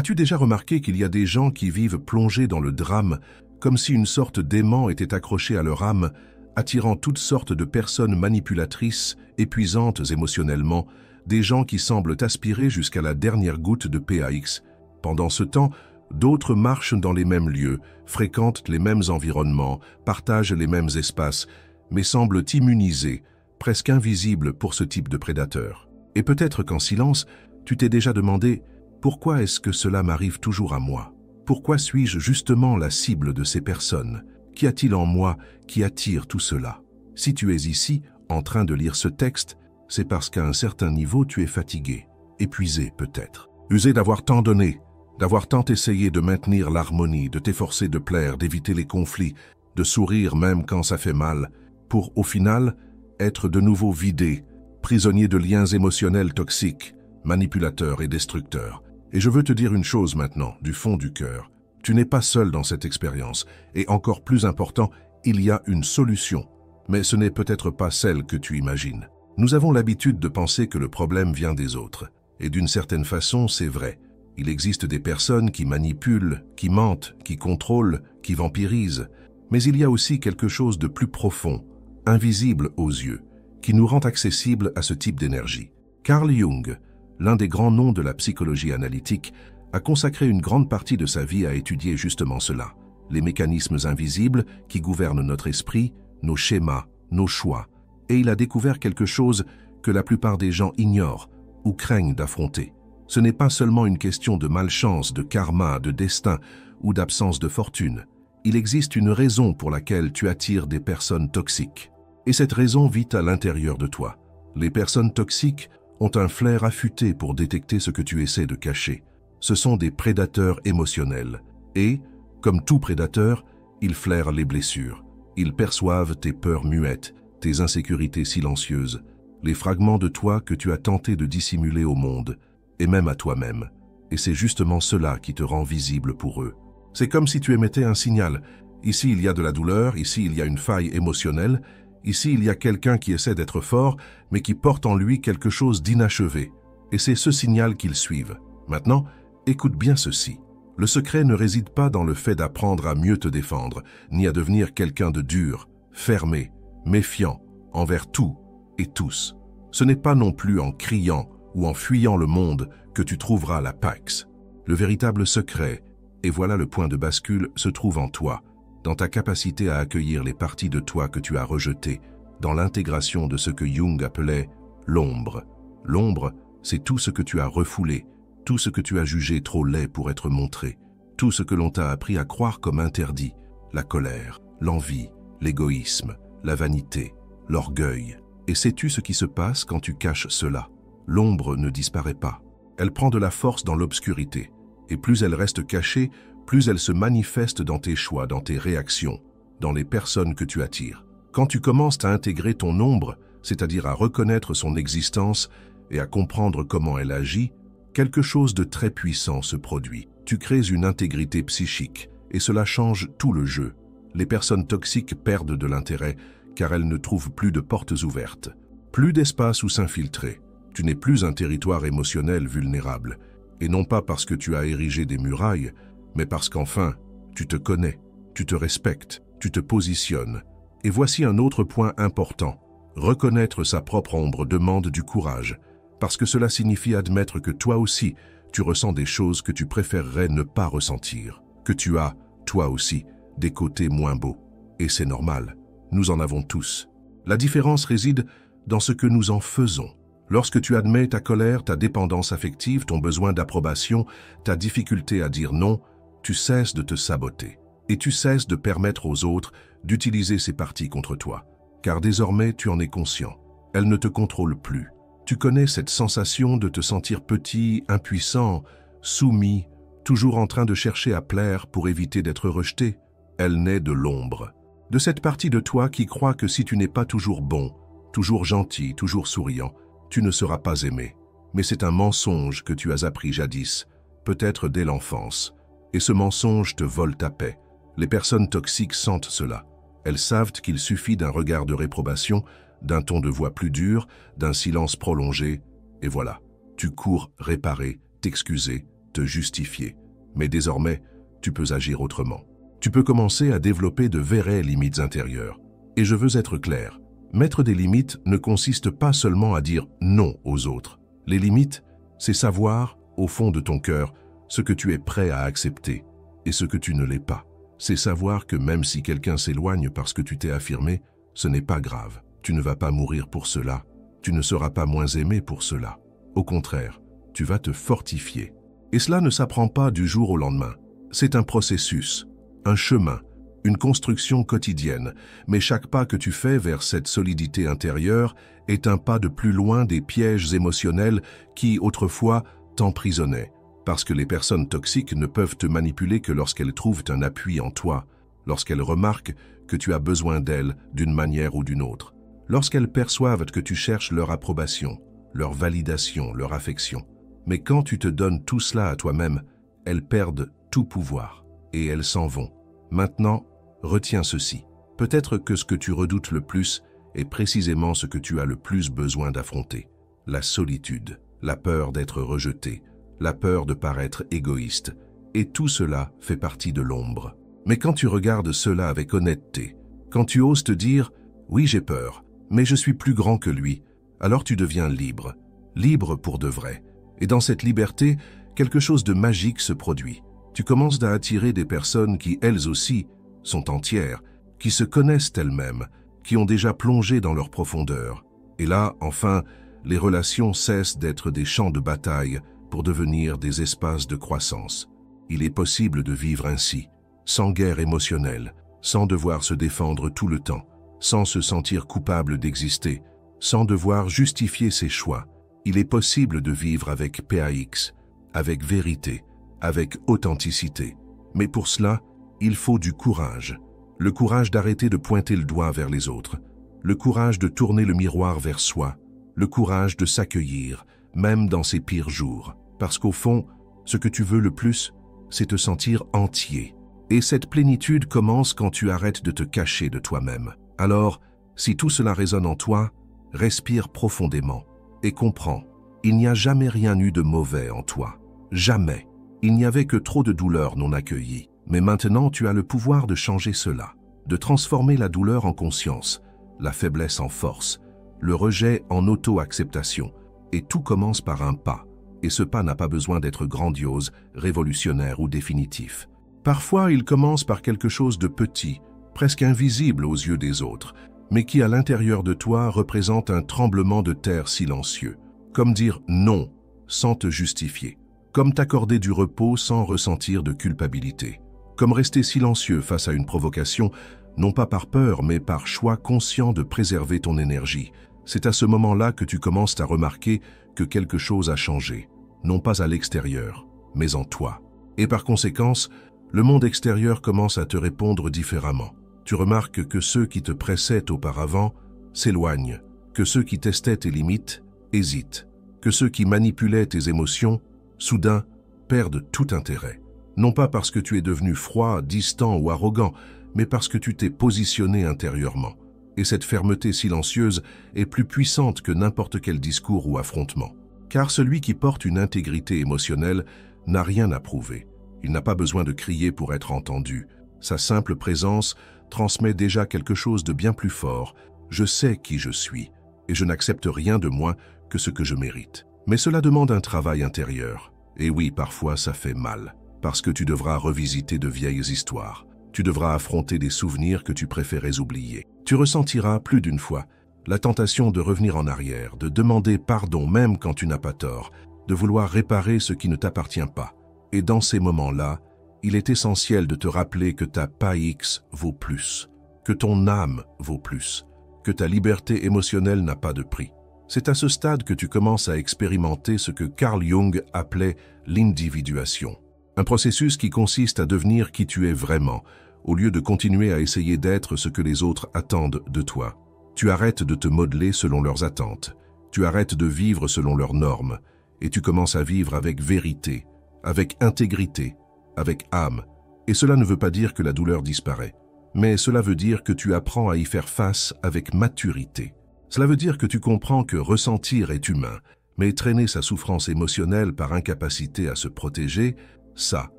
As-tu déjà remarqué qu'il y a des gens qui vivent plongés dans le drame, comme si une sorte d'aimant était accroché à leur âme, attirant toutes sortes de personnes manipulatrices, épuisantes émotionnellement, des gens qui semblent aspirer jusqu'à la dernière goutte de PAX. Pendant ce temps, d'autres marchent dans les mêmes lieux, fréquentent les mêmes environnements, partagent les mêmes espaces, mais semblent immunisés, presque invisibles pour ce type de prédateur. Et peut-être qu'en silence, tu t'es déjà demandé « Pourquoi est-ce que cela m'arrive toujours à moi ? Pourquoi suis-je justement la cible de ces personnes ? Qu'y a-t-il en moi qui attire tout cela ?» Si tu es ici, en train de lire ce texte, c'est parce qu'à un certain niveau tu es fatigué, épuisé peut-être, usé d'avoir tant donné, d'avoir tant essayé de maintenir l'harmonie, de t'efforcer de plaire, d'éviter les conflits, de sourire même quand ça fait mal, pour au final être de nouveau vidé, prisonnier de liens émotionnels toxiques, manipulateurs et destructeurs. Et je veux te dire une chose maintenant, du fond du cœur. Tu n'es pas seul dans cette expérience, et encore plus important, il y a une solution. Mais ce n'est peut-être pas celle que tu imagines. Nous avons l'habitude de penser que le problème vient des autres. Et d'une certaine façon, c'est vrai. Il existe des personnes qui manipulent, qui mentent, qui contrôlent, qui vampirisent. Mais il y a aussi quelque chose de plus profond, invisible aux yeux, qui nous rend accessibles à ce type d'énergie. Carl Jung, l'un des grands noms de la psychologie analytique, a consacré une grande partie de sa vie à étudier justement cela, les mécanismes invisibles qui gouvernent notre esprit, nos schémas, nos choix. Et il a découvert quelque chose que la plupart des gens ignorent ou craignent d'affronter. Ce n'est pas seulement une question de malchance, de karma, de destin ou d'absence de fortune. Il existe une raison pour laquelle tu attires des personnes toxiques. Et cette raison vit à l'intérieur de toi. Les personnes toxiques ont un flair affûté pour détecter ce que tu essaies de cacher. Ce sont des prédateurs émotionnels. Et, comme tout prédateur, ils flairent les blessures. Ils perçoivent tes peurs muettes, tes insécurités silencieuses, les fragments de toi que tu as tenté de dissimuler au monde, et même à toi-même. Et c'est justement cela qui te rend visible pour eux. C'est comme si tu émettais un signal. Ici, il y a de la douleur, ici, il y a une faille émotionnelle, ici, il y a quelqu'un qui essaie d'être fort, mais qui porte en lui quelque chose d'inachevé. Et c'est ce signal qu'ils suivent. Maintenant, écoute bien ceci. Le secret ne réside pas dans le fait d'apprendre à mieux te défendre, ni à devenir quelqu'un de dur, fermé, méfiant, envers tout et tous. Ce n'est pas non plus en criant ou en fuyant le monde que tu trouveras la pax. Le véritable secret, et voilà le point de bascule, se trouve en toi, dans ta capacité à accueillir les parties de toi que tu as rejetées, dans l'intégration de ce que Jung appelait l'ombre. L'ombre, c'est tout ce que tu as refoulé, tout ce que tu as jugé trop laid pour être montré, tout ce que l'on t'a appris à croire comme interdit, la colère, l'envie, l'égoïsme, la vanité, l'orgueil. Et sais-tu ce qui se passe quand tu caches cela? L'ombre ne disparaît pas. Elle prend de la force dans l'obscurité. Et plus elle reste cachée, plus elle se manifeste dans tes choix, dans tes réactions, dans les personnes que tu attires. Quand tu commences à intégrer ton ombre, c'est-à-dire à reconnaître son existence et à comprendre comment elle agit, quelque chose de très puissant se produit. Tu crées une intégrité psychique et cela change tout le jeu. Les personnes toxiques perdent de l'intérêt car elles ne trouvent plus de portes ouvertes, plus d'espace où s'infiltrer. Tu n'es plus un territoire émotionnel vulnérable. Et non pas parce que tu as érigé des murailles, mais parce qu'enfin, tu te connais, tu te respectes, tu te positionnes. Et voici un autre point important. Reconnaître sa propre ombre demande du courage, parce que cela signifie admettre que toi aussi, tu ressens des choses que tu préférerais ne pas ressentir, que tu as, toi aussi, des côtés moins beaux. Et c'est normal, nous en avons tous. La différence réside dans ce que nous en faisons. Lorsque tu admets ta colère, ta dépendance affective, ton besoin d'approbation, ta difficulté à dire non, tu cesses de te saboter. Et tu cesses de permettre aux autres d'utiliser ces parties contre toi. Car désormais, tu en es conscient. Elles ne te contrôlent plus. Tu connais cette sensation de te sentir petit, impuissant, soumis, toujours en train de chercher à plaire pour éviter d'être rejeté. Elle naît de l'ombre. De cette partie de toi qui croit que si tu n'es pas toujours bon, toujours gentil, toujours souriant, tu ne seras pas aimé. Mais c'est un mensonge que tu as appris jadis, peut-être dès l'enfance. Et ce mensonge te vole ta paix. Les personnes toxiques sentent cela. Elles savent qu'il suffit d'un regard de réprobation, d'un ton de voix plus dur, d'un silence prolongé, et voilà. Tu cours réparer, t'excuser, te justifier. Mais désormais, tu peux agir autrement. Tu peux commencer à développer de vraies limites intérieures. Et je veux être clair, mettre des limites ne consiste pas seulement à dire non aux autres. Les limites, c'est savoir, au fond de ton cœur, ce que tu es prêt à accepter et ce que tu ne l'es pas. C'est savoir que même si quelqu'un s'éloigne parce que tu t'es affirmé, ce n'est pas grave. Tu ne vas pas mourir pour cela. Tu ne seras pas moins aimé pour cela. Au contraire, tu vas te fortifier. Et cela ne s'apprend pas du jour au lendemain. C'est un processus, un chemin, une construction quotidienne. Mais chaque pas que tu fais vers cette solidité intérieure est un pas de plus loin des pièges émotionnels qui, autrefois, t'emprisonnaient. Parce que les personnes toxiques ne peuvent te manipuler que lorsqu'elles trouvent un appui en toi, lorsqu'elles remarquent que tu as besoin d'elles d'une manière ou d'une autre, lorsqu'elles perçoivent que tu cherches leur approbation, leur validation, leur affection. Mais quand tu te donnes tout cela à toi-même, elles perdent tout pouvoir et elles s'en vont. Maintenant, retiens ceci. Peut-être que ce que tu redoutes le plus est précisément ce que tu as le plus besoin d'affronter. La solitude, la peur d'être rejeté, la peur de paraître égoïste. Et tout cela fait partie de l'ombre. Mais quand tu regardes cela avec honnêteté, quand tu oses te dire « oui, j'ai peur, mais je suis plus grand que lui », alors tu deviens libre, libre pour de vrai. Et dans cette liberté, quelque chose de magique se produit. Tu commences à attirer des personnes qui, elles aussi, sont entières, qui se connaissent elles-mêmes, qui ont déjà plongé dans leur profondeur. Et là, enfin, les relations cessent d'être des champs de bataille pour devenir des espaces de croissance. Il est possible de vivre ainsi, sans guerre émotionnelle, sans devoir se défendre tout le temps, sans se sentir coupable d'exister, sans devoir justifier ses choix. Il est possible de vivre avec PAX, avec vérité, avec authenticité. Mais pour cela, il faut du courage. Le courage d'arrêter de pointer le doigt vers les autres, le courage de tourner le miroir vers soi, le courage de s'accueillir, même dans ses pires jours. Parce qu'au fond, ce que tu veux le plus, c'est te sentir entier. Et cette plénitude commence quand tu arrêtes de te cacher de toi-même. Alors, si tout cela résonne en toi, respire profondément et comprends, il n'y a jamais rien eu de mauvais en toi. Jamais. Il n'y avait que trop de douleurs non accueillies. Mais maintenant, tu as le pouvoir de changer cela, de transformer la douleur en conscience, la faiblesse en force, le rejet en auto-acceptation. Et tout commence par un pas. Et ce pas n'a pas besoin d'être grandiose, révolutionnaire ou définitif. Parfois, il commence par quelque chose de petit, presque invisible aux yeux des autres, mais qui à l'intérieur de toi représente un tremblement de terre silencieux. Comme dire non sans te justifier. Comme t'accorder du repos sans ressentir de culpabilité. Comme rester silencieux face à une provocation, non pas par peur, mais par choix conscient de préserver ton énergie. C'est à ce moment-là que tu commences à remarquer que quelque chose a changé, non pas à l'extérieur, mais en toi. Et par conséquence, le monde extérieur commence à te répondre différemment. Tu remarques que ceux qui te pressaient auparavant s'éloignent, que ceux qui testaient tes limites hésitent, que ceux qui manipulaient tes émotions, soudain, perdent tout intérêt. Non pas parce que tu es devenu froid, distant ou arrogant, mais parce que tu t'es positionné intérieurement. Et cette fermeté silencieuse est plus puissante que n'importe quel discours ou affrontement. Car celui qui porte une intégrité émotionnelle n'a rien à prouver. Il n'a pas besoin de crier pour être entendu. Sa simple présence transmet déjà quelque chose de bien plus fort. Je sais qui je suis, et je n'accepte rien de moins que ce que je mérite. Mais cela demande un travail intérieur. Et oui, parfois ça fait mal, parce que tu devras revisiter de vieilles histoires. Tu devras affronter des souvenirs que tu préférais oublier. Tu ressentiras plus d'une fois la tentation de revenir en arrière, de demander pardon même quand tu n'as pas tort, de vouloir réparer ce qui ne t'appartient pas. Et dans ces moments-là, il est essentiel de te rappeler que ta PAX vaut plus, que ton âme vaut plus, que ta liberté émotionnelle n'a pas de prix. C'est à ce stade que tu commences à expérimenter ce que Carl Jung appelait l'individuation. Un processus qui consiste à devenir qui tu es vraiment, au lieu de continuer à essayer d'être ce que les autres attendent de toi. Tu arrêtes de te modeler selon leurs attentes, tu arrêtes de vivre selon leurs normes, et tu commences à vivre avec vérité, avec intégrité, avec âme. Et cela ne veut pas dire que la douleur disparaît, mais cela veut dire que tu apprends à y faire face avec maturité. Cela veut dire que tu comprends que ressentir est humain, Mais traîner sa souffrance émotionnelle par incapacité à se protéger, ça,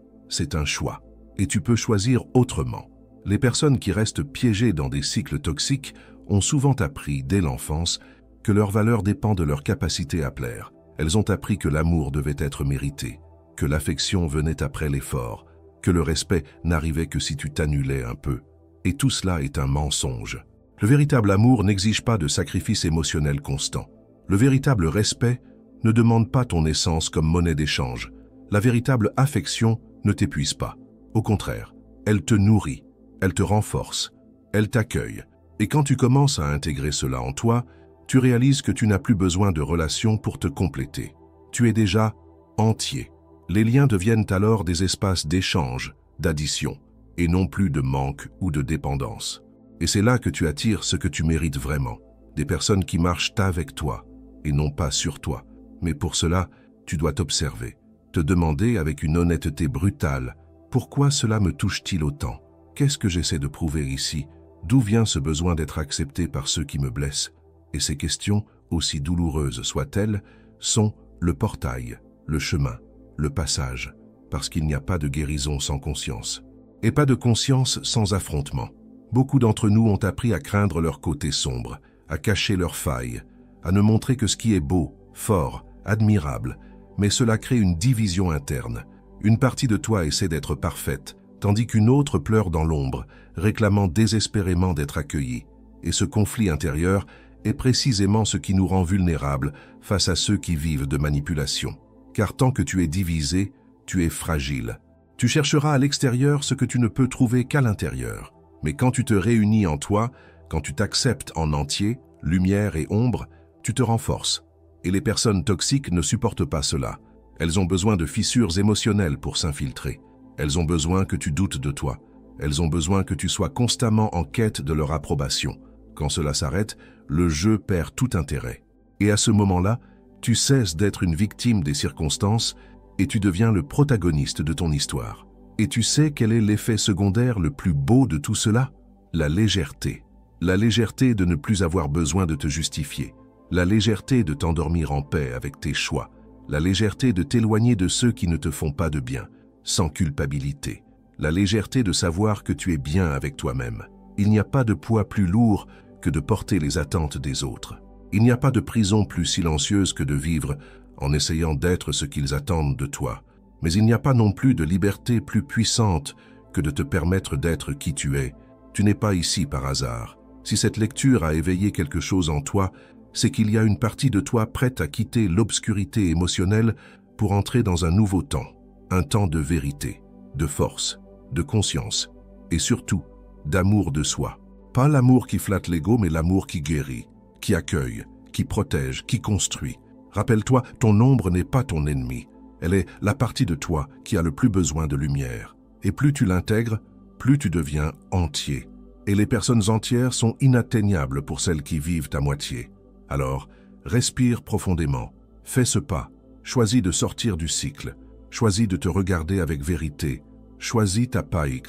c'est un choix. Et tu peux choisir autrement. Les personnes qui restent piégées dans des cycles toxiques ont souvent appris, dès l'enfance, que leur valeur dépend de leur capacité à plaire. Elles ont appris que l'amour devait être mérité, que l'affection venait après l'effort, que le respect n'arrivait que si tu t'annulais un peu. Et tout cela est un mensonge. Le véritable amour n'exige pas de sacrifice émotionnel constant. Le véritable respect ne demande pas ton essence comme monnaie d'échange. La véritable affection ne t'épuise pas. Au contraire, elle te nourrit, elle te renforce, elle t'accueille. Et quand tu commences à intégrer cela en toi, tu réalises que tu n'as plus besoin de relations pour te compléter. Tu es déjà entier. Les liens deviennent alors des espaces d'échange, d'addition, et non plus de manque ou de dépendance. Et c'est là que tu attires ce que tu mérites vraiment. Des personnes qui marchent avec toi, et non pas sur toi. Mais pour cela, tu dois t'observer, te demander avec une honnêteté brutale, pourquoi cela me touche-t-il autant? Qu'est-ce que j'essaie de prouver ici? D'où vient ce besoin d'être accepté par ceux qui me blessent? Et ces questions, aussi douloureuses soient-elles, sont le portail, le chemin, le passage, parce qu'il n'y a pas de guérison sans conscience. Et pas de conscience sans affrontement. Beaucoup d'entre nous ont appris à craindre leur côté sombre, à cacher leurs failles, à ne montrer que ce qui est beau, fort, admirable, mais cela crée une division interne. Une partie de toi essaie d'être parfaite, tandis qu'une autre pleure dans l'ombre, réclamant désespérément d'être accueillie. Et ce conflit intérieur est précisément ce qui nous rend vulnérables face à ceux qui vivent de manipulation. Car tant que tu es divisé, tu es fragile. Tu chercheras à l'extérieur ce que tu ne peux trouver qu'à l'intérieur. Mais quand tu te réunis en toi, quand tu t'acceptes en entier, lumière et ombre, tu te renforces. Et les personnes toxiques ne supportent pas cela. Elles ont besoin de fissures émotionnelles pour s'infiltrer. Elles ont besoin que tu doutes de toi. Elles ont besoin que tu sois constamment en quête de leur approbation. Quand cela s'arrête, le jeu perd tout intérêt. Et à ce moment-là, tu cesses d'être une victime des circonstances et tu deviens le protagoniste de ton histoire. Et tu sais quel est l'effet secondaire le plus beau de tout cela? La légèreté. La légèreté de ne plus avoir besoin de te justifier. La légèreté de t'endormir en paix avec tes choix. La légèreté de t'éloigner de ceux qui ne te font pas de bien, sans culpabilité. La légèreté de savoir que tu es bien avec toi-même. Il n'y a pas de poids plus lourd que de porter les attentes des autres. Il n'y a pas de prison plus silencieuse que de vivre en essayant d'être ce qu'ils attendent de toi. Mais il n'y a pas non plus de liberté plus puissante que de te permettre d'être qui tu es. Tu n'es pas ici par hasard. Si cette lecture a éveillé quelque chose en toi, c'est qu'il y a une partie de toi prête à quitter l'obscurité émotionnelle pour entrer dans un nouveau temps. Un temps de vérité, de force, de conscience et surtout d'amour de soi. Pas l'amour qui flatte l'ego, mais l'amour qui guérit, qui accueille, qui protège, qui construit. Rappelle-toi, ton ombre n'est pas ton ennemi. Elle est la partie de toi qui a le plus besoin de lumière. Et plus tu l'intègres, plus tu deviens entier. Et les personnes entières sont inatteignables pour celles qui vivent à moitié. Alors, respire profondément, fais ce pas, choisis de sortir du cycle, choisis de te regarder avec vérité, choisis ta Paix.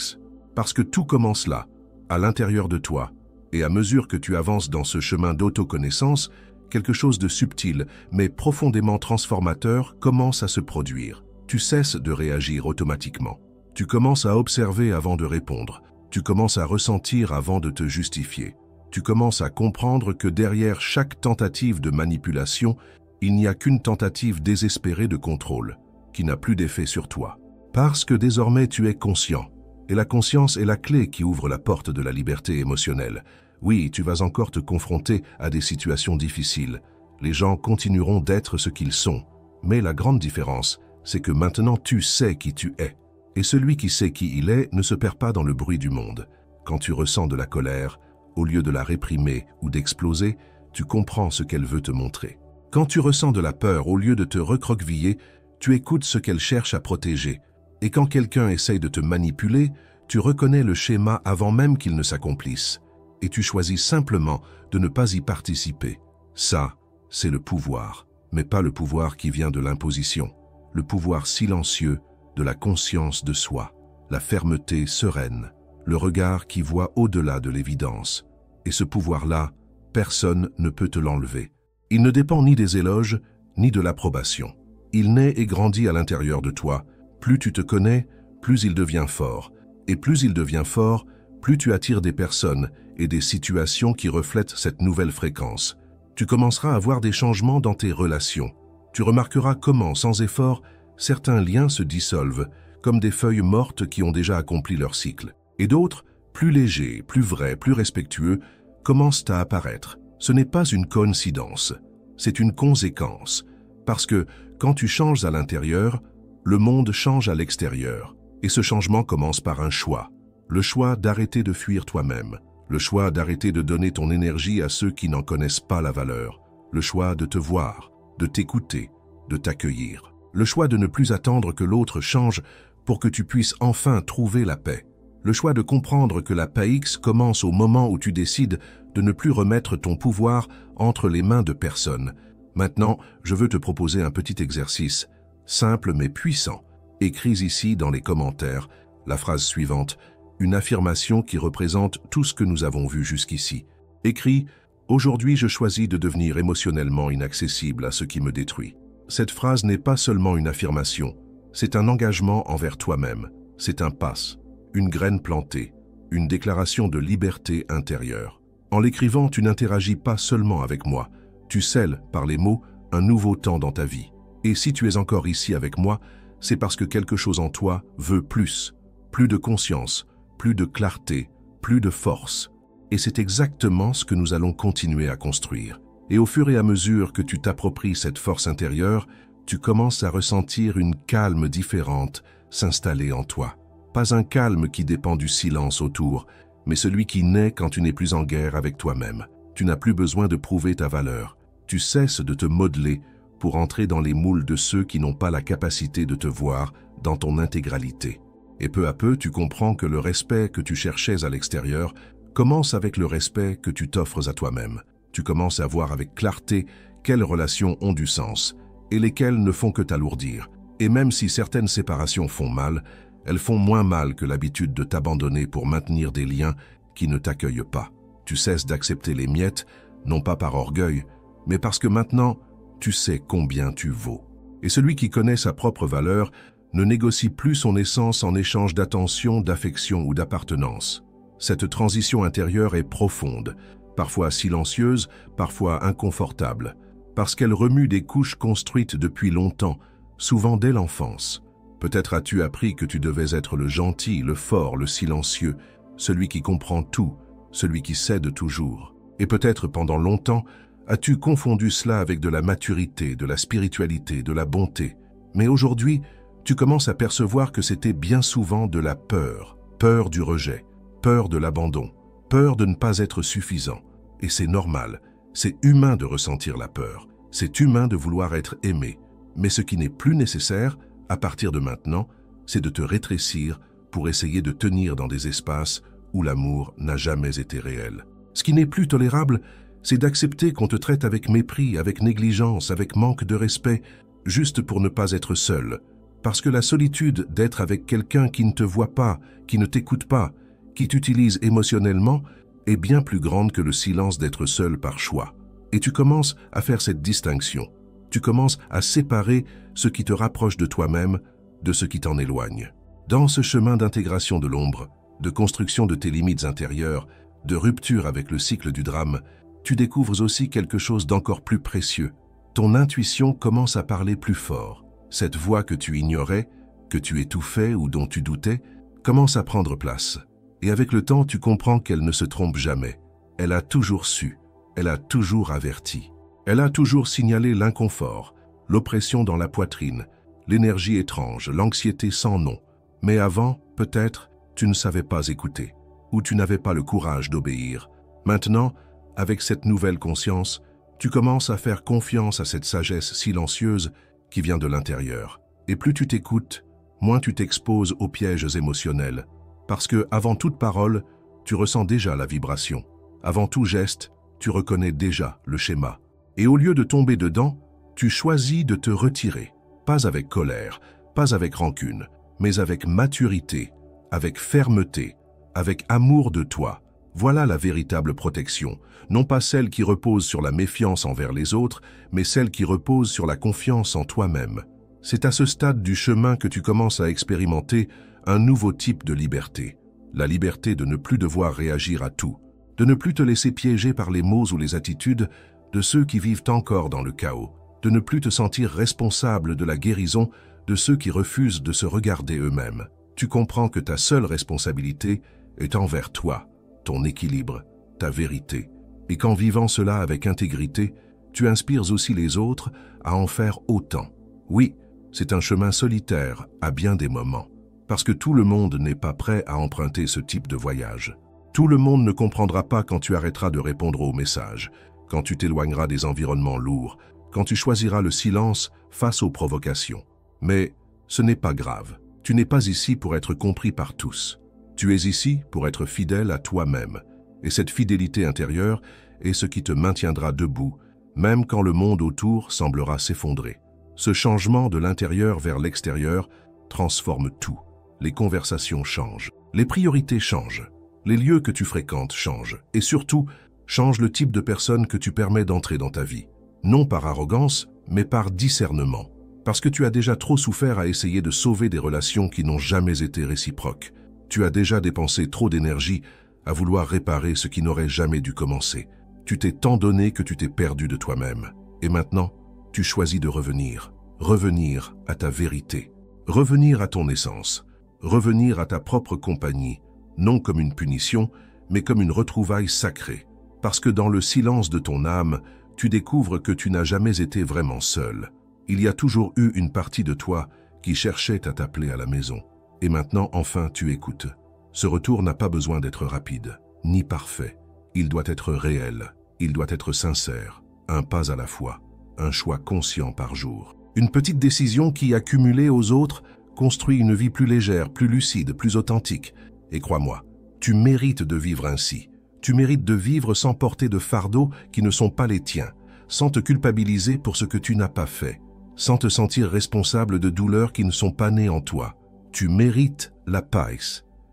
Parce que tout commence là, à l'intérieur de toi, et à mesure que tu avances dans ce chemin d'autoconnaissance, quelque chose de subtil, mais profondément transformateur commence à se produire. Tu cesses de réagir automatiquement. Tu commences à observer avant de répondre. Tu commences à ressentir avant de te justifier. Tu commences à comprendre que derrière chaque tentative de manipulation, il n'y a qu'une tentative désespérée de contrôle, qui n'a plus d'effet sur toi. Parce que désormais tu es conscient. Et la conscience est la clé qui ouvre la porte de la liberté émotionnelle. Oui, tu vas encore te confronter à des situations difficiles. Les gens continueront d'être ce qu'ils sont. Mais la grande différence, c'est que maintenant tu sais qui tu es. Et celui qui sait qui il est ne se perd pas dans le bruit du monde. Quand tu ressens de la colère, au lieu de la réprimer ou d'exploser, tu comprends ce qu'elle veut te montrer. Quand tu ressens de la peur, au lieu de te recroqueviller, tu écoutes ce qu'elle cherche à protéger. Et quand quelqu'un essaye de te manipuler, tu reconnais le schéma avant même qu'il ne s'accomplisse. Et tu choisis simplement de ne pas y participer. Ça, c'est le pouvoir, mais pas le pouvoir qui vient de l'imposition. Le pouvoir silencieux de la conscience de soi, la fermeté sereine, le regard qui voit au-delà de l'évidence. Et ce pouvoir-là, personne ne peut te l'enlever. Il ne dépend ni des éloges, ni de l'approbation. Il naît et grandit à l'intérieur de toi. Plus tu te connais, plus il devient fort. Et plus il devient fort, plus tu attires des personnes et des situations qui reflètent cette nouvelle fréquence. Tu commenceras à voir des changements dans tes relations. Tu remarqueras comment, sans effort, certains liens se dissolvent, comme des feuilles mortes qui ont déjà accompli leur cycle. Et d'autres, plus légers, plus vrais, plus respectueux, commencent à apparaître. Ce n'est pas une coïncidence, c'est une conséquence. Parce que, quand tu changes à l'intérieur, le monde change à l'extérieur. Et ce changement commence par un choix. Le choix d'arrêter de fuir toi-même. Le choix d'arrêter de donner ton énergie à ceux qui n'en connaissent pas la valeur. Le choix de te voir, de t'écouter, de t'accueillir. Le choix de ne plus attendre que l'autre change pour que tu puisses enfin trouver la paix. Le choix de comprendre que la paix X commence au moment où tu décides de ne plus remettre ton pouvoir entre les mains de personne. Maintenant, je veux te proposer un petit exercice, simple mais puissant. Écris ici dans les commentaires la phrase suivante, une affirmation qui représente tout ce que nous avons vu jusqu'ici. Écris « Aujourd'hui, je choisis de devenir émotionnellement inaccessible à ce qui me détruit ». Cette phrase n'est pas seulement une affirmation, c'est un engagement envers toi-même, c'est un passe, une graine plantée, une déclaration de liberté intérieure. En l'écrivant, tu n'interagis pas seulement avec moi, tu scelles, par les mots, un nouveau temps dans ta vie. Et si tu es encore ici avec moi, c'est parce que quelque chose en toi veut plus de conscience, plus de clarté, plus de force. Et c'est exactement ce que nous allons continuer à construire. Et au fur et à mesure que tu t'appropries cette force intérieure, tu commences à ressentir une calme différente s'installer en toi. Pas un calme qui dépend du silence autour, mais celui qui naît quand tu n'es plus en guerre avec toi-même. Tu n'as plus besoin de prouver ta valeur. Tu cesses de te modeler pour entrer dans les moules de ceux qui n'ont pas la capacité de te voir dans ton intégralité. Et peu à peu, tu comprends que le respect que tu cherchais à l'extérieur commence avec le respect que tu t'offres à toi-même. Tu commences à voir avec clarté quelles relations ont du sens et lesquelles ne font que t'alourdir. Et même si certaines séparations font mal, elles font moins mal que l'habitude de t'abandonner pour maintenir des liens qui ne t'accueillent pas. Tu cesses d'accepter les miettes, non pas par orgueil, mais parce que maintenant, tu sais combien tu vaux. Et celui qui connaît sa propre valeur ne négocie plus son essence en échange d'attention, d'affection ou d'appartenance. Cette transition intérieure est profonde, parfois silencieuse, parfois inconfortable, parce qu'elle remue des couches construites depuis longtemps, souvent dès l'enfance. Peut-être as-tu appris que tu devais être le gentil, le fort, le silencieux, celui qui comprend tout, celui qui cède toujours. Et peut-être pendant longtemps, as-tu confondu cela avec de la maturité, de la spiritualité, de la bonté. Mais aujourd'hui, tu commences à percevoir que c'était bien souvent de la peur, peur du rejet, peur de l'abandon, peur de ne pas être suffisant. Et c'est normal, c'est humain de ressentir la peur, c'est humain de vouloir être aimé. Mais ce qui n'est plus nécessaire, à partir de maintenant, c'est de te rétrécir pour essayer de tenir dans des espaces où l'amour n'a jamais été réel. Ce qui n'est plus tolérable, c'est d'accepter qu'on te traite avec mépris, avec négligence, avec manque de respect, juste pour ne pas être seul. Parce que la solitude d'être avec quelqu'un qui ne te voit pas, qui ne t'écoute pas, qui t'utilise émotionnellement, est bien plus grande que le silence d'être seul par choix. Et tu commences à faire cette distinction. Tu commences à séparer ce qui te rapproche de toi-même de ce qui t'en éloigne. Dans ce chemin d'intégration de l'ombre, de construction de tes limites intérieures, de rupture avec le cycle du drame, tu découvres aussi quelque chose d'encore plus précieux. Ton intuition commence à parler plus fort. Cette voix que tu ignorais, que tu étouffais ou dont tu doutais, commence à prendre place. Et avec le temps, tu comprends qu'elle ne se trompe jamais. Elle a toujours su, elle a toujours averti. Elle a toujours signalé l'inconfort, l'oppression dans la poitrine, l'énergie étrange, l'anxiété sans nom. Mais avant, peut-être, tu ne savais pas écouter, ou tu n'avais pas le courage d'obéir. Maintenant, avec cette nouvelle conscience, tu commences à faire confiance à cette sagesse silencieuse qui vient de l'intérieur. Et plus tu t'écoutes, moins tu t'exposes aux pièges émotionnels. Parce que, avant toute parole, tu ressens déjà la vibration. Avant tout geste, tu reconnais déjà le schéma. Et au lieu de tomber dedans, tu choisis de te retirer. Pas avec colère, pas avec rancune, mais avec maturité, avec fermeté, avec amour de toi, Voilà la véritable protection, non pas celle qui repose sur la méfiance envers les autres, mais celle qui repose sur la confiance en toi-même. C'est à ce stade du chemin que tu commences à expérimenter un nouveau type de liberté. La liberté de ne plus devoir réagir à tout, de ne plus te laisser piéger par les mots ou les attitudes de ceux qui vivent encore dans le chaos, de ne plus te sentir responsable de la guérison de ceux qui refusent de se regarder eux-mêmes. Tu comprends que ta seule responsabilité est envers toi, ton équilibre, ta vérité, et qu'en vivant cela avec intégrité, tu inspires aussi les autres à en faire autant. Oui, c'est un chemin solitaire à bien des moments, parce que tout le monde n'est pas prêt à emprunter ce type de voyage. Tout le monde ne comprendra pas quand tu arrêteras de répondre aux messages, quand tu t'éloigneras des environnements lourds, quand tu choisiras le silence face aux provocations. Mais ce n'est pas grave. Tu n'es pas ici pour être compris par tous. Tu es ici pour être fidèle à toi-même. Et cette fidélité intérieure est ce qui te maintiendra debout, même quand le monde autour semblera s'effondrer. Ce changement de l'intérieur vers l'extérieur transforme tout. Les conversations changent, les priorités changent, les lieux que tu fréquentes changent, et surtout, change le type de personne que tu permets d'entrer dans ta vie. Non par arrogance, mais par discernement. Parce que tu as déjà trop souffert à essayer de sauver des relations qui n'ont jamais été réciproques. Tu as déjà dépensé trop d'énergie à vouloir réparer ce qui n'aurait jamais dû commencer. Tu t'es tant donné que tu t'es perdu de toi-même. Et maintenant, tu choisis de revenir. Revenir à ta vérité. Revenir à ton essence. Revenir à ta propre compagnie. Non comme une punition, mais comme une retrouvaille sacrée. Parce que dans le silence de ton âme, tu découvres que tu n'as jamais été vraiment seul. Il y a toujours eu une partie de toi qui cherchait à t'appeler à la maison. Et maintenant, enfin, tu écoutes. Ce retour n'a pas besoin d'être rapide, ni parfait. Il doit être réel, il doit être sincère, un pas à la fois, un choix conscient par jour. Une petite décision qui, accumulée aux autres, construit une vie plus légère, plus lucide, plus authentique. Et crois-moi, tu mérites de vivre ainsi. Tu mérites de vivre sans porter de fardeaux qui ne sont pas les tiens, sans te culpabiliser pour ce que tu n'as pas fait, sans te sentir responsable de douleurs qui ne sont pas nées en toi. Tu mérites la paix,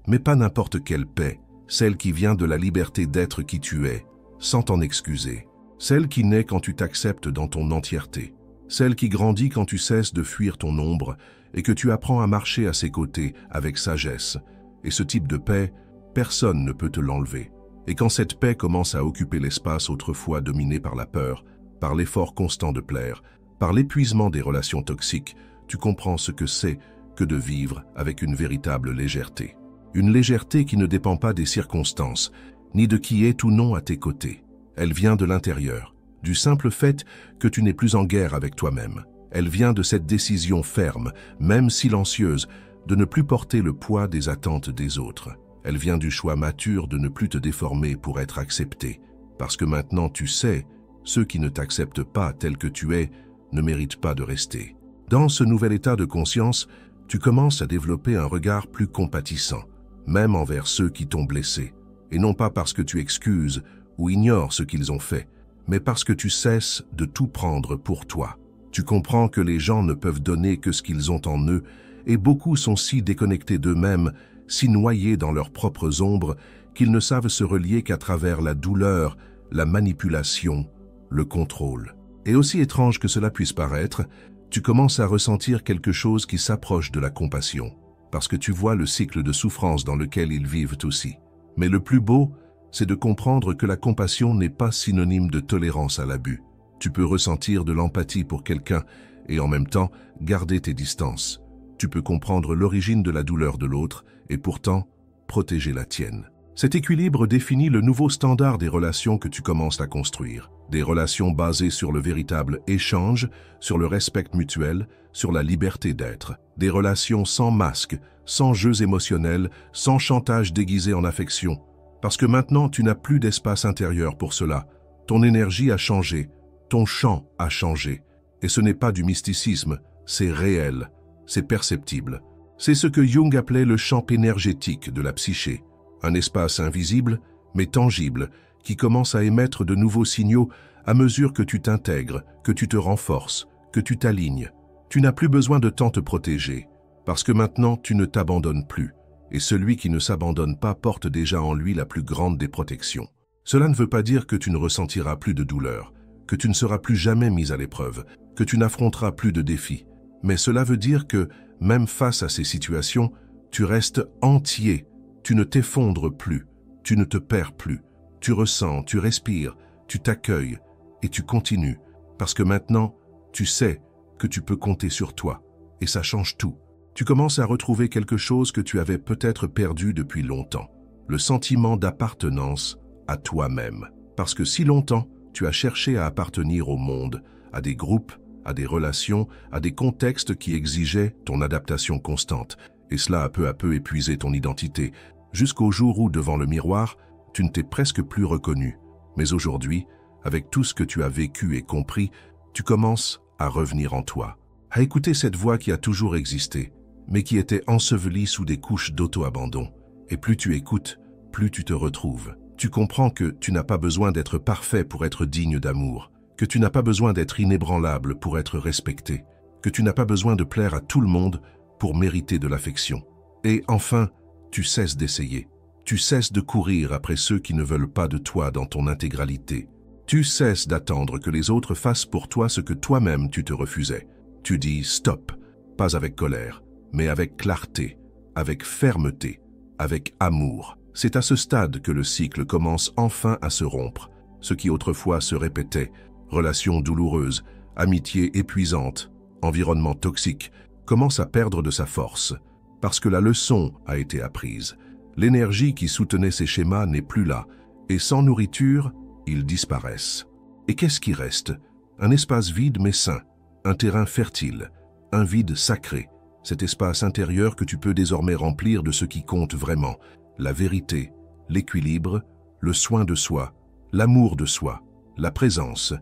mais pas n'importe quelle paix, celle qui vient de la liberté d'être qui tu es, sans t'en excuser, celle qui naît quand tu t'acceptes dans ton entièreté, celle qui grandit quand tu cesses de fuir ton ombre et que tu apprends à marcher à ses côtés avec sagesse. Et ce type de paix, personne ne peut te l'enlever. Et quand cette paix commence à occuper l'espace autrefois dominé par la peur, par l'effort constant de plaire, par l'épuisement des relations toxiques, tu comprends ce que c'est que de vivre avec une véritable légèreté. Une légèreté qui ne dépend pas des circonstances, ni de qui est ou non à tes côtés. Elle vient de l'intérieur, du simple fait que tu n'es plus en guerre avec toi-même. Elle vient de cette décision ferme, même silencieuse, de ne plus porter le poids des attentes des autres. Elle vient du choix mature de ne plus te déformer pour être accepté, parce que maintenant tu sais, ceux qui ne t'acceptent pas tel que tu es ne méritent pas de rester. Dans ce nouvel état de conscience, tu commences à développer un regard plus compatissant, même envers ceux qui t'ont blessé, et non pas parce que tu excuses ou ignores ce qu'ils ont fait, mais parce que tu cesses de tout prendre pour toi. Tu comprends que les gens ne peuvent donner que ce qu'ils ont en eux, et beaucoup sont si déconnectés d'eux-mêmes, si noyés dans leurs propres ombres, qu'ils ne savent se relier qu'à travers la douleur, la manipulation, le contrôle. Et aussi étrange que cela puisse paraître, tu commences à ressentir quelque chose qui s'approche de la compassion, parce que tu vois le cycle de souffrance dans lequel ils vivent aussi. Mais le plus beau, c'est de comprendre que la compassion n'est pas synonyme de tolérance à l'abus. Tu peux ressentir de l'empathie pour quelqu'un et en même temps garder tes distances. Tu peux comprendre l'origine de la douleur de l'autre et pourtant protéger la tienne. Cet équilibre définit le nouveau standard des relations que tu commences à construire. Des relations basées sur le véritable échange, sur le respect mutuel, sur la liberté d'être. Des relations sans masque, sans jeux émotionnels, sans chantage déguisé en affection. Parce que maintenant, tu n'as plus d'espace intérieur pour cela. Ton énergie a changé, ton champ a changé. Et ce n'est pas du mysticisme, c'est réel, c'est perceptible. C'est ce que Jung appelait le champ énergétique de la psyché. Un espace invisible, mais tangible, qui commence à émettre de nouveaux signaux à mesure que tu t'intègres, que tu te renforces, que tu t'alignes. Tu n'as plus besoin de tant te protéger, parce que maintenant tu ne t'abandonnes plus. et celui qui ne s'abandonne pas porte déjà en lui la plus grande des protections. Cela ne veut pas dire que tu ne ressentiras plus de douleur, que tu ne seras plus jamais mis à l'épreuve, que tu n'affronteras plus de défis. Mais cela veut dire que, même face à ces situations, tu restes entier, tu ne t'effondres plus, tu ne te perds plus. Tu ressens, tu respires, tu t'accueilles et tu continues, parce que maintenant, tu sais que tu peux compter sur toi, et ça change tout. Tu commences à retrouver quelque chose que tu avais peut-être perdu depuis longtemps, le sentiment d'appartenance à toi-même. Parce que si longtemps, tu as cherché à appartenir au monde, à des groupes, à des relations, à des contextes qui exigeaient ton adaptation constante, et cela a peu à peu épuisé ton identité, jusqu'au jour où, devant le miroir, tu ne t'es presque plus reconnu. Mais aujourd'hui, avec tout ce que tu as vécu et compris, tu commences à revenir en toi, à écouter cette voix qui a toujours existé, mais qui était ensevelie sous des couches d'auto-abandon. Et plus tu écoutes, plus tu te retrouves. Tu comprends que tu n'as pas besoin d'être parfait pour être digne d'amour, que tu n'as pas besoin d'être inébranlable pour être respecté, que tu n'as pas besoin de plaire à tout le monde pour mériter de l'affection. Et enfin, tu cesses d'essayer. Tu cesses de courir après ceux qui ne veulent pas de toi dans ton intégralité. Tu cesses d'attendre que les autres fassent pour toi ce que toi-même tu te refusais. Tu dis stop, pas avec colère, mais avec clarté, avec fermeté, avec amour. C'est à ce stade que le cycle commence enfin à se rompre. Ce qui autrefois se répétait, relations douloureuses, amitiés épuisantes, environnement toxique, commence à perdre de sa force, parce que la leçon a été apprise. L'énergie qui soutenait ces schémas n'est plus là, et sans nourriture, ils disparaissent. Et qu'est-ce qui reste? Un espace vide mais sain, un terrain fertile, un vide sacré, cet espace intérieur que tu peux désormais remplir de ce qui compte vraiment, la vérité, l'équilibre, le soin de soi, l'amour de soi, la présence.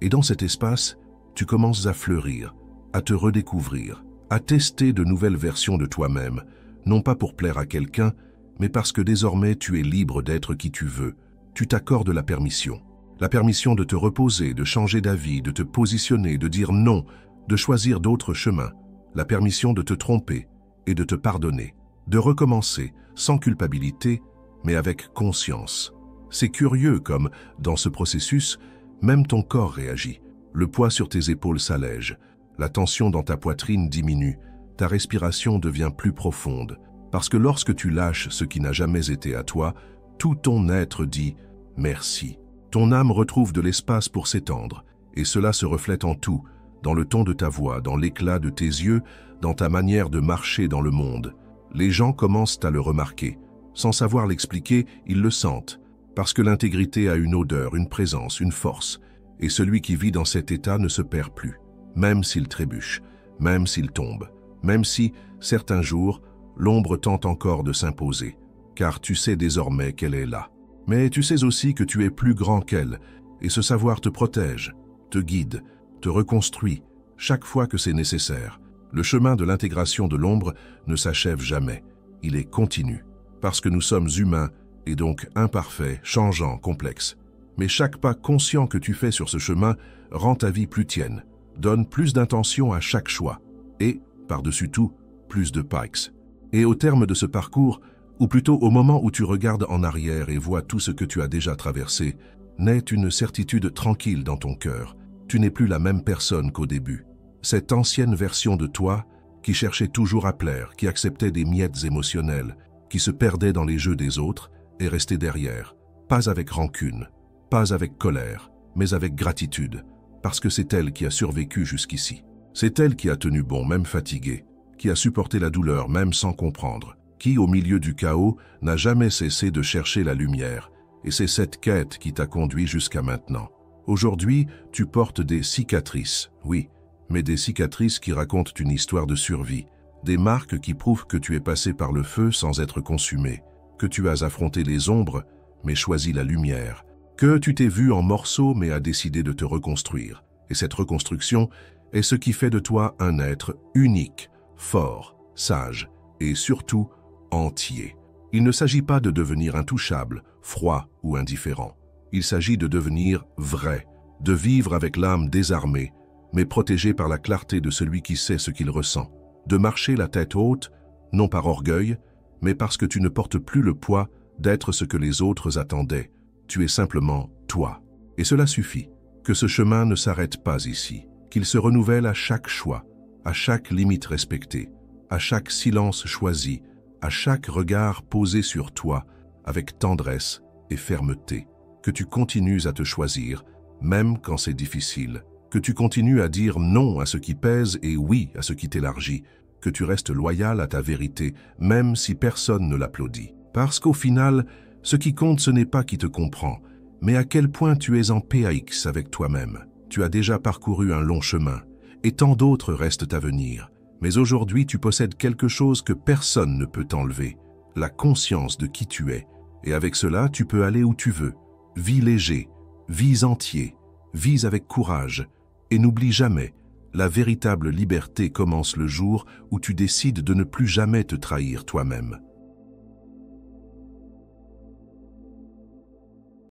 Et dans cet espace, tu commences à fleurir, à te redécouvrir, à tester de nouvelles versions de toi-même, non pas pour plaire à quelqu'un, mais parce que désormais tu es libre d'être qui tu veux. Tu t'accordes la permission de te reposer, de changer d'avis, de te positionner, de dire non, de choisir d'autres chemins, la permission de te tromper et de te pardonner, de recommencer sans culpabilité, mais avec conscience. C'est curieux comme, dans ce processus, même ton corps réagit. Le poids sur tes épaules s'allège, la tension dans ta poitrine diminue, ta respiration devient plus profonde, parce que lorsque tu lâches ce qui n'a jamais été à toi, tout ton être dit « merci ». Ton âme retrouve de l'espace pour s'étendre, et cela se reflète en tout, dans le ton de ta voix, dans l'éclat de tes yeux, dans ta manière de marcher dans le monde. Les gens commencent à le remarquer. Sans savoir l'expliquer, ils le sentent, parce que l'intégrité a une odeur, une présence, une force, et celui qui vit dans cet état ne se perd plus, même s'il trébuche, même s'il tombe, même si, certains jours, l'ombre tente encore de s'imposer, car tu sais désormais qu'elle est là. Mais tu sais aussi que tu es plus grand qu'elle, et ce savoir te protège, te guide, te reconstruit, chaque fois que c'est nécessaire. Le chemin de l'intégration de l'ombre ne s'achève jamais, il est continu, parce que nous sommes humains et donc imparfaits, changeants, complexes. Mais chaque pas conscient que tu fais sur ce chemin rend ta vie plus tienne, donne plus d'intention à chaque choix, et, par-dessus tout, plus de pikes. Et au terme de ce parcours, ou plutôt au moment où tu regardes en arrière et vois tout ce que tu as déjà traversé, naît une certitude tranquille dans ton cœur. Tu n'es plus la même personne qu'au début. Cette ancienne version de toi, qui cherchait toujours à plaire, qui acceptait des miettes émotionnelles, qui se perdait dans les jeux des autres, est restée derrière. Pas avec rancune, pas avec colère, mais avec gratitude, parce que c'est elle qui a survécu jusqu'ici. C'est elle qui a tenu bon, même fatiguée, qui a supporté la douleur même sans comprendre, qui, au milieu du chaos, n'a jamais cessé de chercher la lumière, et c'est cette quête qui t'a conduit jusqu'à maintenant. Aujourd'hui, tu portes des cicatrices, oui, mais des cicatrices qui racontent une histoire de survie, des marques qui prouvent que tu es passé par le feu sans être consumé, que tu as affronté les ombres, mais choisi la lumière, que tu t'es vu en morceaux mais as décidé de te reconstruire. Et cette reconstruction est ce qui fait de toi un être unique, fort, sage et surtout entier. Il ne s'agit pas de devenir intouchable, froid ou indifférent. Il s'agit de devenir vrai, de vivre avec l'âme désarmée, mais protégée par la clarté de celui qui sait ce qu'il ressent, de marcher la tête haute, non par orgueil, mais parce que tu ne portes plus le poids d'être ce que les autres attendaient. Tu es simplement toi. Et cela suffit. Que ce chemin ne s'arrête pas ici, qu'il se renouvelle à chaque choix, à chaque limite respectée, à chaque silence choisi, à chaque regard posé sur toi avec tendresse et fermeté, que tu continues à te choisir, même quand c'est difficile, que tu continues à dire non à ce qui pèse et oui à ce qui t'élargit, que tu restes loyal à ta vérité, même si personne ne l'applaudit. Parce qu'au final, ce qui compte, ce n'est pas qui te comprend, mais à quel point tu es en PAX avec toi-même. Tu as déjà parcouru un long chemin, et tant d'autres restent à venir. Mais aujourd'hui, tu possèdes quelque chose que personne ne peut t'enlever, la conscience de qui tu es. Et avec cela, tu peux aller où tu veux. Vis léger, vis entier, vis avec courage. Et n'oublie jamais, la véritable liberté commence le jour où tu décides de ne plus jamais te trahir toi-même.